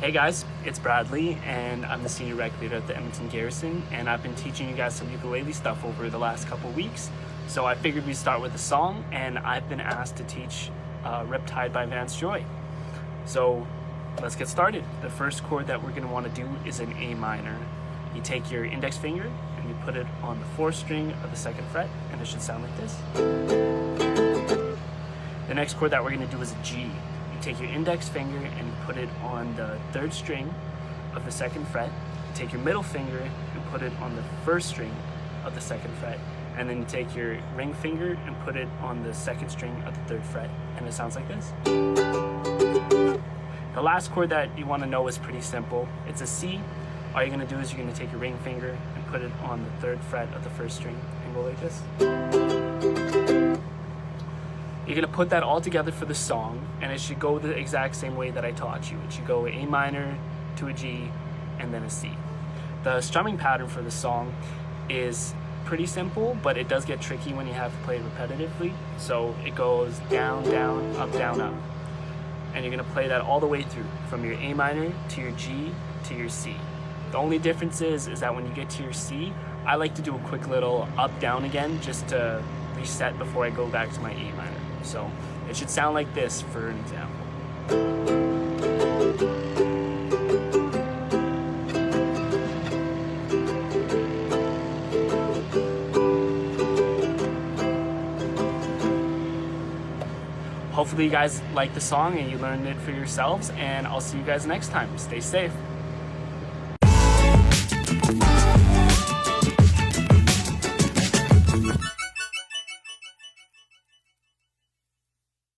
Hey guys, it's Bradley and I'm the senior rec leader at the Edmonton Garrison, and I've been teaching you guys some ukulele stuff over the last couple weeks. So I figured we'd start with a song, and I've been asked to teach Riptide by Vance Joy. So let's get started. The first chord that we're going to want to do is an A minor. You take your index finger and you put it on the 4th string of the 2nd fret, and it should sound like this. The next chord that we're going to do is a G. You take your index finger and you put it on the 3rd string of the 2nd fret. You take your middle finger and put it on the 1st string of the 2nd fret. And then you take your ring finger and put it on the 2nd string of the 3rd fret. And it sounds like this. The last chord that you want to know is pretty simple. It's a C. All you're going to do is you're going to take your ring finger and put it on the 3rd fret of the 1st string and go like this. You're going to put that all together for the song, and it should go the exact same way that I taught you. It should go A minor to a G and then a C. The strumming pattern for the song is pretty simple, but it does get tricky when you have to play it repetitively. So it goes down, down, up, up. And you're going to play that all the way through, from your A minor to your G to your C. The only difference is that when you get to your C, I like to do a quick little up, down again, just to reset before I go back to my A minor. So it should sound like this for an example. Hopefully you guys like the song and you learned it for yourselves, and I'll see you guys next time. Stay safe.